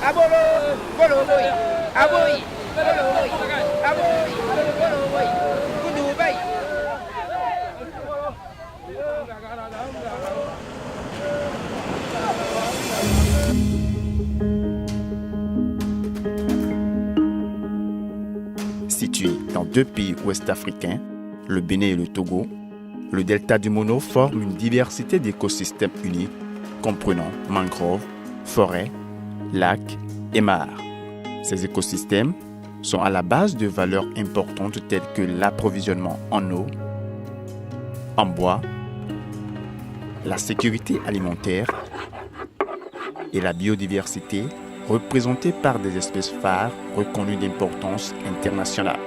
Abolo, bolo boy, aboy, bolo boy, aboy, bolo boy, kudu bay. Situé dans deux pays ouest-africains, le Bénin et le Togo, le delta du Mono forme une diversité d'écosystèmes uniques comprenant mangroves, forêts, lacs et mares. Ces écosystèmes sont à la base de valeurs importantes telles que l'approvisionnement en eau, en bois, la sécurité alimentaire et la biodiversité représentée par des espèces phares reconnues d'importance internationale.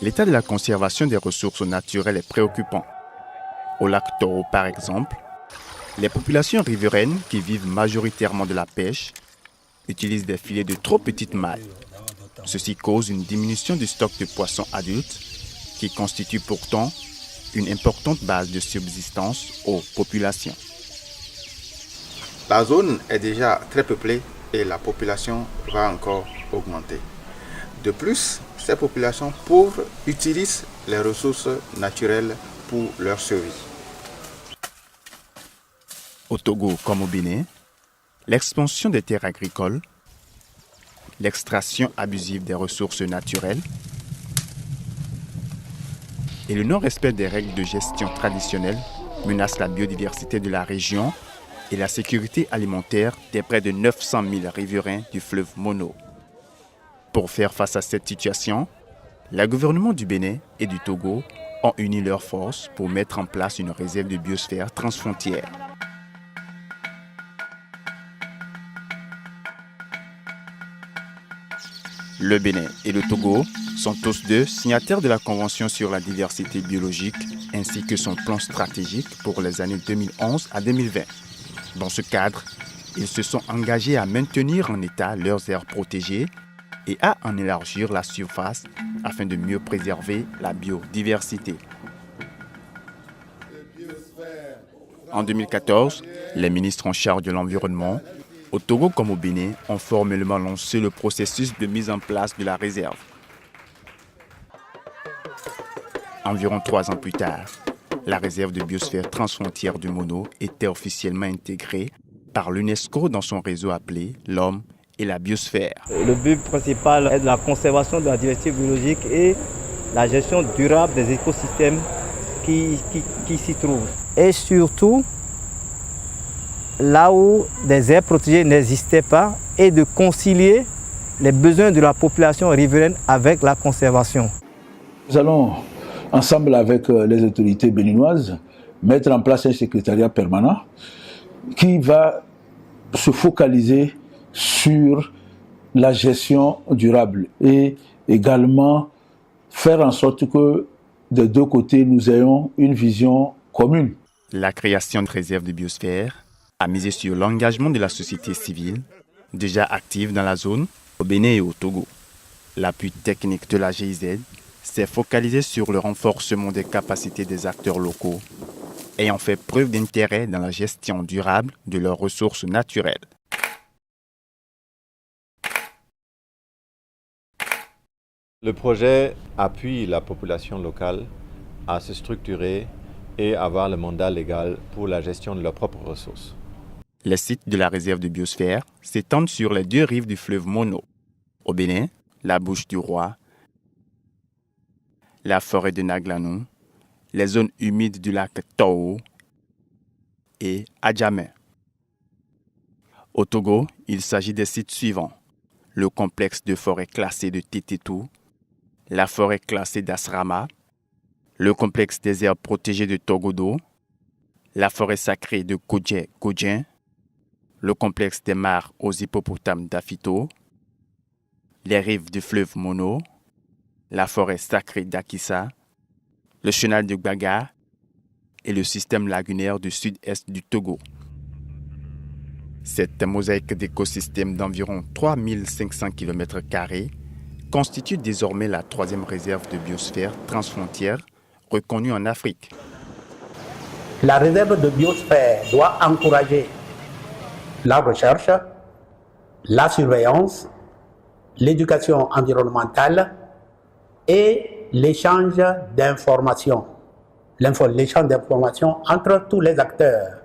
L'état de la conservation des ressources naturelles est préoccupant. Au lac Toro, par exemple, les populations riveraines qui vivent majoritairement de la pêche utilisent des filets de trop petite maille. Ceci cause une diminution du stock de poissons adultes qui constitue pourtant une importante base de subsistance aux populations. La zone est déjà très peuplée et la population va encore augmenter. De plus, ces populations pauvres utilisent les ressources naturelles pour leur survie. Au Togo comme au Bénin, l'expansion des terres agricoles, l'extraction abusive des ressources naturelles et le non-respect des règles de gestion traditionnelles menacent la biodiversité de la région et la sécurité alimentaire des près de 900 000 riverains du fleuve Mono. Pour faire face à cette situation, le gouvernement du Bénin et du Togo ont uni leurs forces pour mettre en place une réserve de biosphère transfrontière. Le Bénin et le Togo sont tous deux signataires de la Convention sur la diversité biologique ainsi que son plan stratégique pour les années 2011 à 2020. Dans ce cadre, ils se sont engagés à maintenir en état leurs aires protégées et à en élargir la surface afin de mieux préserver la biodiversité. En 2014, les ministres en charge de l'environnement, au Togo comme au Bénin, ont formellement lancé le processus de mise en place de la réserve. Environ 3 ans plus tard, la réserve de biosphère transfrontière du Mono était officiellement intégrée par l'UNESCO dans son réseau appelé l'Homme et la biosphère. Le but principal est de la conservation de la diversité biologique et la gestion durable des écosystèmes qui s'y trouvent. Et surtout, là où des aires protégées n'existaient pas, et de concilier les besoins de la population riveraine avec la conservation. Nous allons, ensemble avec les autorités béninoises, mettre en place un secrétariat permanent qui va se focaliser sur la gestion durable et également faire en sorte que des deux côtés nous ayons une vision commune. La création de réserves de biosphère a misé sur l'engagement de la société civile, déjà active dans la zone, au Bénin et au Togo. L'appui technique de la GIZ s'est focalisé sur le renforcement des capacités des acteurs locaux, ayant fait preuve d'intérêt dans la gestion durable de leurs ressources naturelles. Le projet appuie la population locale à se structurer et avoir le mandat légal pour la gestion de leurs propres ressources. Les sites de la réserve de biosphère s'étendent sur les 2 rives du fleuve Mono. Au Bénin, la Bouche du Roi, la forêt de Naglanou, les zones humides du lac Toro et Adjamé. Au Togo, il s'agit des sites suivants: le complexe de forêt classée de Tététou, la forêt classée d'Asrama, le complexe des aires protégées de Togodo, la forêt sacrée de Kodje-Kodjen, le complexe des mares aux hippopotames d'Afito, les rives du fleuve Mono, la forêt sacrée d'Akissa, le chenal de Gbaga et le système lagunaire du sud-est du Togo. Cette mosaïque d'écosystèmes d'environ 3500 km² constitue désormais la 3e réserve de biosphère transfrontière reconnue en Afrique. La réserve de biosphère doit encourager la recherche, la surveillance, l'éducation environnementale et l'échange d'informations. L'échange d'informations entre tous les acteurs.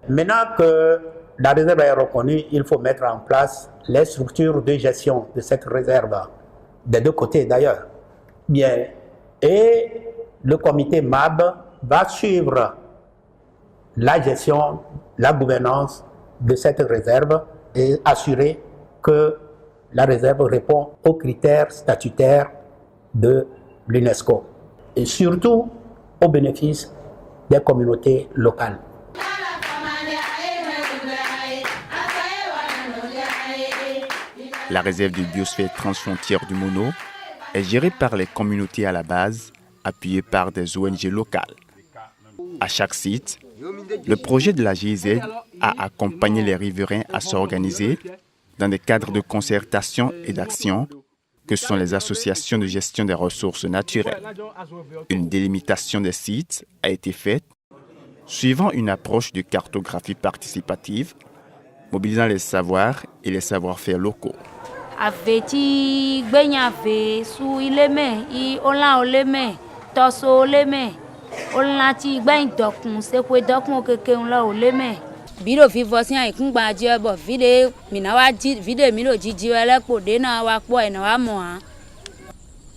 Maintenant que la réserve est reconnue, il faut mettre en place les structures de gestion de cette réserve, des deux côtés d'ailleurs. Bien. Et le comité MAB va suivre la gestion, la gouvernance de cette réserve et assurer que la réserve répond aux critères statutaires de l'UNESCO et surtout au bénéfice des communautés locales. La réserve de biosphère transfrontière du Mono est gérée par les communautés à la base, appuyées par des ONG locales. À chaque site, le projet de la GIZ a accompagné les riverains à s'organiser dans des cadres de concertation et d'action que sont les associations de gestion des ressources naturelles. Une délimitation des sites a été faite suivant une approche de cartographie participative, mobilisant les savoirs et les savoir-faire locaux.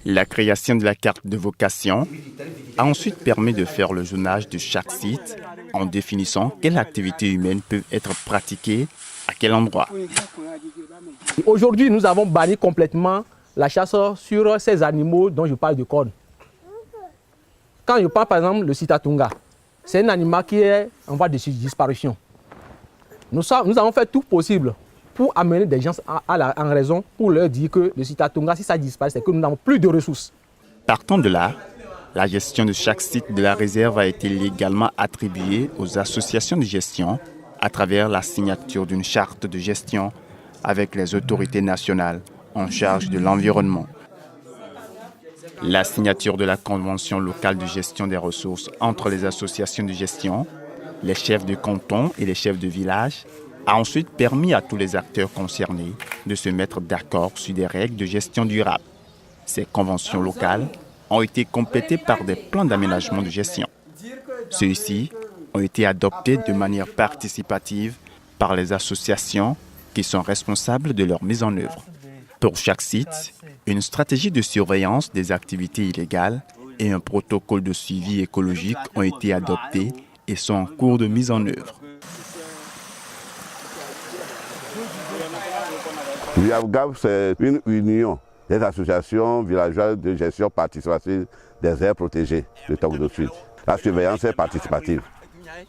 La création de la carte de vocation a ensuite permis de faire le zonage de chaque site en définissant quelles activités humaines peuvent être pratiquées à quel endroit. Aujourd'hui, nous avons banni complètement la chasse sur ces animaux dont je parle de cornes. Quand je parle par exemple le Sitatunga, c'est un animal qui est en voie de disparition. Nous avons fait tout possible pour amener des gens en raison, pour leur dire que le Sitatunga, si ça disparaît, c'est que nous n'avons plus de ressources. Partant de là, la gestion de chaque site de la réserve a été légalement attribuée aux associations de gestion à travers la signature d'une charte de gestion avec les autorités nationales en charge de l'environnement. La signature de la convention locale de gestion des ressources entre les associations de gestion, les chefs de canton et les chefs de village a ensuite permis à tous les acteurs concernés de se mettre d'accord sur des règles de gestion durable. Ces conventions locales ont été complétées par des plans d'aménagement de gestion. Ceux-ci ont été adoptés de manière participative par les associations qui sont responsables de leur mise en œuvre. Pour chaque site, une stratégie de surveillance des activités illégales et un protocole de suivi écologique ont été adoptés et sont en cours de mise en œuvre. Viavgab, c'est une union des associations villageoises de gestion participative des aires protégées de Togo Sud. La surveillance est participative.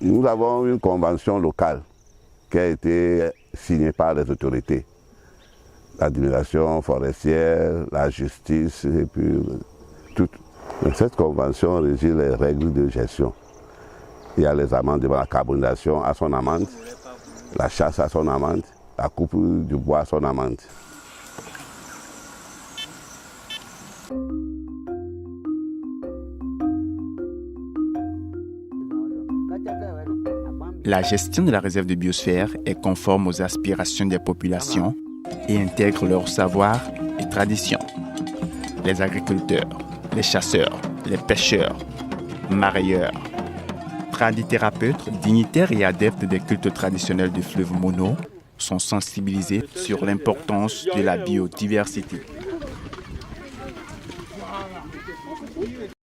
Nous avons une convention locale qui a été signée par les autorités. L'administration forestière, la justice et puis tout. Cette convention régit les règles de gestion. Il y a les amendements, la carbonisation à son amende, la chasse à son amende, la coupe du bois à son amende. La gestion de la réserve de biosphère est conforme aux aspirations des populations et intègre leurs savoirs et traditions. Les agriculteurs, les chasseurs, les pêcheurs, marailleurs, tradithérapeutes, dignitaires et adeptes des cultes traditionnels du fleuve Mono sont sensibilisés sur l'importance de la biodiversité.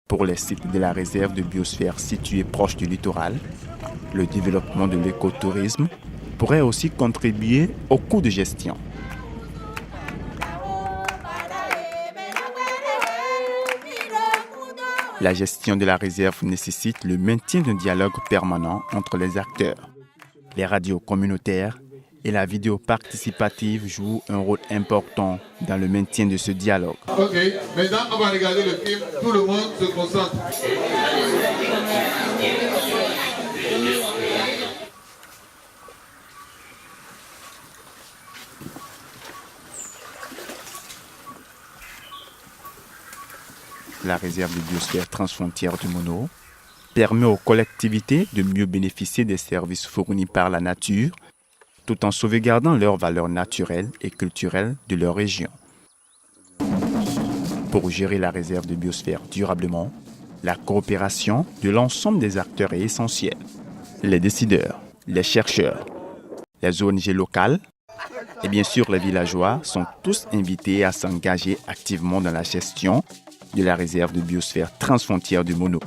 Pour les sites de la réserve de biosphère situés proches du littoral, le développement de l'écotourisme pourrait aussi contribuer au coût de gestion. La gestion de la réserve nécessite le maintien d'un dialogue permanent entre les acteurs, les radios communautaires et la vidéo participative jouent un rôle important dans le maintien de ce dialogue. Ok, maintenant on va regarder le film, tout le monde se concentre. La réserve de biosphère transfrontière du Mono permet aux collectivités de mieux bénéficier des services fournis par la nature, tout en sauvegardant leurs valeurs naturelles et culturelles de leur région. Pour gérer la réserve de biosphère durablement, la coopération de l'ensemble des acteurs est essentielle. Les décideurs, les chercheurs, les ONG locales et bien sûr les villageois sont tous invités à s'engager activement dans la gestion de la réserve de biosphère transfrontière du Mono.